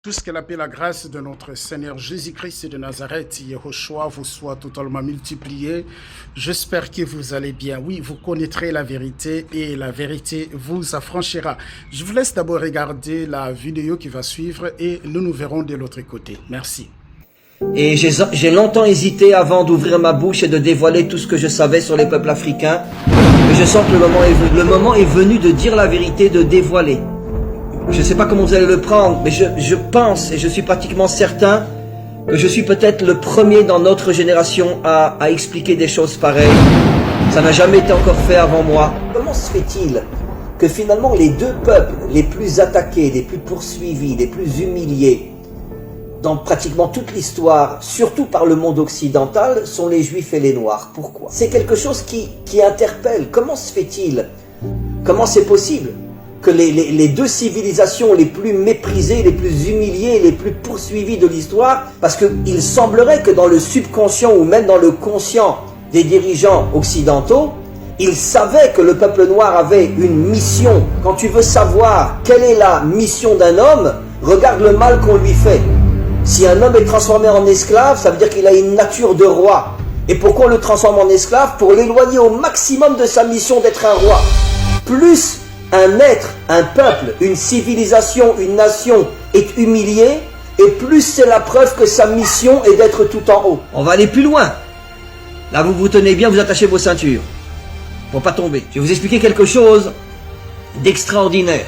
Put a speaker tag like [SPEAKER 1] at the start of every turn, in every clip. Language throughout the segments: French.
[SPEAKER 1] Juste que la paix et la grâce de notre Seigneur Jésus-Christ de Nazareth, Yehoshua, vous soit totalement multipliée. J'espère que vous allez bien. Oui, vous connaîtrez la vérité et la vérité vous affranchira. Je vous laisse d'abord regarder la vidéo qui va suivre et nous nous verrons de l'autre côté. Merci.
[SPEAKER 2] Et j'ai longtemps hésité avant d'ouvrir ma bouche et de dévoiler tout ce que je savais sur les peuples africains. Mais je sens que le moment est venu de dire la vérité, de dévoiler. Je ne sais pas comment vous allez le prendre, mais je pense et je suis pratiquement certain que je suis peut-être le premier dans notre génération à expliquer des choses pareilles. Ça n'a jamais été encore fait avant moi. Comment se fait-il que finalement les deux peuples les plus attaqués, les plus poursuivis, les plus humiliés dans pratiquement toute l'histoire, surtout par le monde occidental, sont les Juifs et les Noirs? Pourquoi? C'est quelque chose qui interpelle. Comment se fait-il? Comment c'est possible que les deux civilisations les plus méprisées, les plus humiliées, les plus poursuivies de l'histoire, parce qu'il semblerait que dans le subconscient ou même dans le conscient des dirigeants occidentaux, ils savaient que le peuple noir avait une mission. Quand tu veux savoir quelle est la mission d'un homme, regarde le mal qu'on lui fait. Si un homme est transformé en esclave, ça veut dire qu'il a une nature de roi. Et pourquoi on le transforme en esclave? Pour l'éloigner au maximum de sa mission d'être un roi. Plus un être, un peuple, une civilisation, une nation est humilié, et plus c'est la preuve que sa mission est d'être tout en haut. On va aller plus loin. Là, vous vous tenez bien, vous attachez vos ceintures pour pas tomber. Je vais vous expliquer quelque chose d'extraordinaire.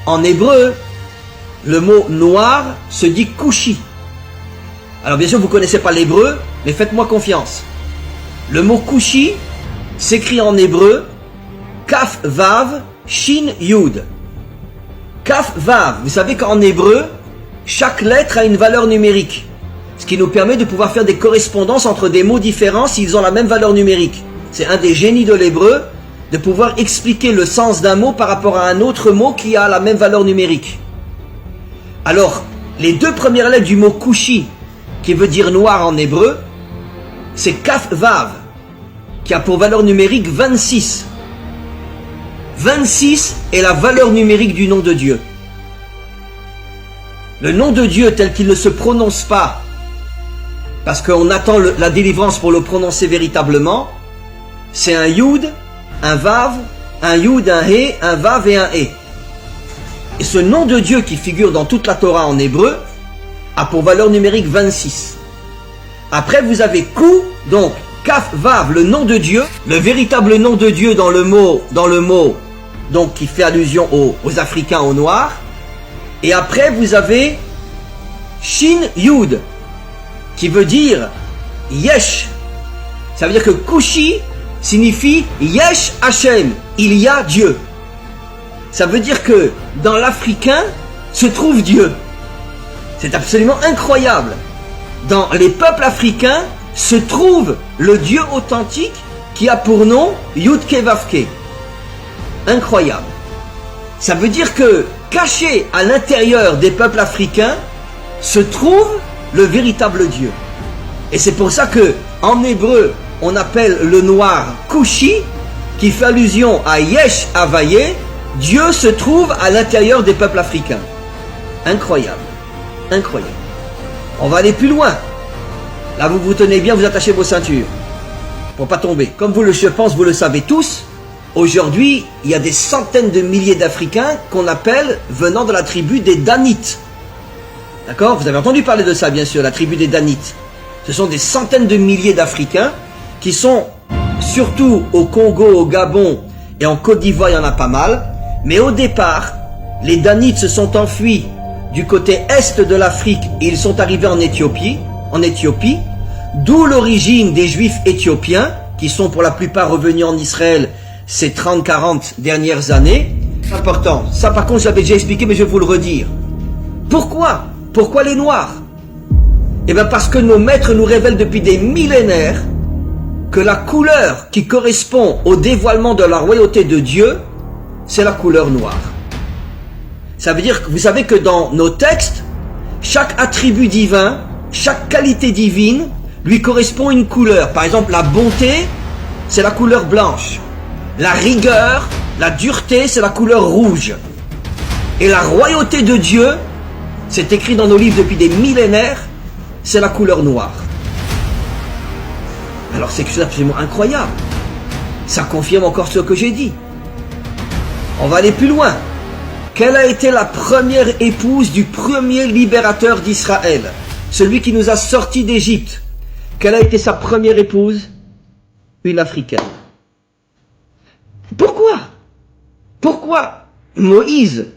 [SPEAKER 2] En hébreu, le mot noir se dit kushi. Alors bien sûr, vous ne connaissez pas l'hébreu, mais faites-moi confiance. Le mot kushi s'écrit en hébreu Kaf Vav Shin Yud. Kaf Vav, vous savez qu'en hébreu, chaque lettre a une valeur numérique. Ce qui nous permet de pouvoir faire des correspondances entre des mots différents s'ils ont la même valeur numérique. C'est un des génies de l'hébreu, de pouvoir expliquer le sens d'un mot par rapport à un autre mot qui a la même valeur numérique. Alors, les deux premières lettres du mot kushi, qui veut dire noir en hébreu, c'est Kaf Vav, qui a pour valeur numérique 26. 26 est la valeur numérique du nom de Dieu. Le nom de Dieu tel qu'il ne se prononce pas, parce qu'on attend la délivrance pour le prononcer véritablement, c'est un Yud, un Vav, un Yud, un He, un Vav et un He. Et ce nom de Dieu qui figure dans toute la Torah en hébreu a pour valeur numérique 26. Après vous avez Kou, donc Kaf Vav, le nom de Dieu, le véritable nom de Dieu dans le mot, donc qui fait allusion aux Africains, aux Noirs. Et après vous avez Shin Yud, qui veut dire Yesh. Ça veut dire que Kushi signifie Yesh Hashem, il y a Dieu. Ça veut dire que dans l'Africain se trouve Dieu. C'est absolument incroyable. Dans les peuples africains se trouve le Dieu authentique qui a pour nom Yudke Vavke. Incroyable. Ça veut dire que caché à l'intérieur des peuples africains se trouve le véritable Dieu. Et c'est pour ça que en hébreu on appelle le noir Kushi, qui fait allusion à Yesh Havaye. Dieu se trouve à l'intérieur des peuples africains. Incroyable. Incroyable. On va aller plus loin. Là, vous vous tenez bien, vous attachez vos ceintures pour pas tomber. Comme je pense, vous le savez tous, aujourd'hui, il y a des centaines de milliers d'Africains qu'on appelle venant de la tribu des Danites. D'accord? Vous avez entendu parler de ça, bien sûr, la tribu des Danites. Ce sont des centaines de milliers d'Africains qui sont surtout au Congo, au Gabon et en Côte d'Ivoire, il y en a pas mal. Mais au départ, les Danites se sont enfuis du côté est de l'Afrique et ils sont arrivés en Éthiopie, d'où l'origine des Juifs éthiopiens, qui sont pour la plupart revenus en Israël ces 30-40 dernières années. C'est important. Ça, par contre, j'avais déjà expliqué, mais je vais vous le redire. Pourquoi? Pourquoi les Noirs? Eh bien, parce que nos maîtres nous révèlent depuis des millénaires que la couleur qui correspond au dévoilement de la royauté de Dieu, c'est la couleur noire. Ça veut dire que vous savez que dans nos textes, chaque attribut divin, chaque qualité divine lui correspond une couleur. Par exemple, la bonté, c'est la couleur blanche. La rigueur, la dureté, c'est la couleur rouge. Et la royauté de Dieu, c'est écrit dans nos livres depuis des millénaires, c'est la couleur noire. Alors c'est absolument incroyable. Ça confirme encore ce que j'ai dit. On va aller plus loin. Quelle a été la première épouse du premier libérateur d'Israël? Celui qui nous a sortis d'Égypte. Quelle a été sa première épouse? Une Africaine. Pourquoi? Pourquoi Moïse?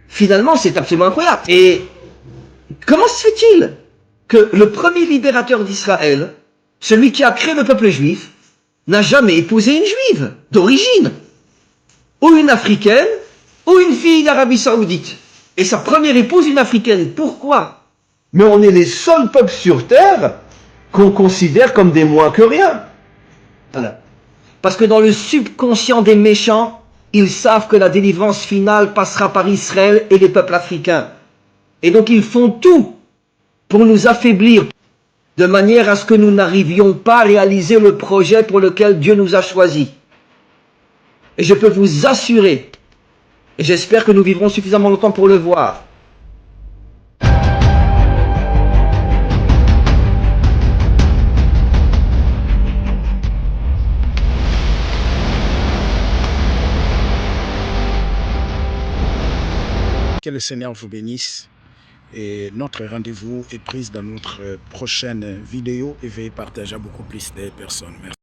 [SPEAKER 2] Finalement, c'est absolument incroyable. Et comment se fait-il que le premier libérateur d'Israël, celui qui a créé le peuple juif, n'a jamais épousé une juive d'origine, ou une africaine, ou une fille d'Arabie Saoudite? Et sa première épouse, une africaine. Pourquoi? Mais on est les seuls peuples sur terre qu'on considère comme des moins que rien. Voilà. Parce que dans le subconscient des méchants, ils savent que la délivrance finale passera par Israël et les peuples africains. Et donc ils font tout pour nous affaiblir, de manière à ce que nous n'arrivions pas à réaliser le projet pour lequel Dieu nous a choisis. Et je peux vous assurer, et j'espère que nous vivrons suffisamment longtemps pour le voir,
[SPEAKER 1] Que le Seigneur vous bénisse. Et notre rendez-vous est pris dans notre prochaine vidéo et veuillez partager à beaucoup plus de personnes. Merci.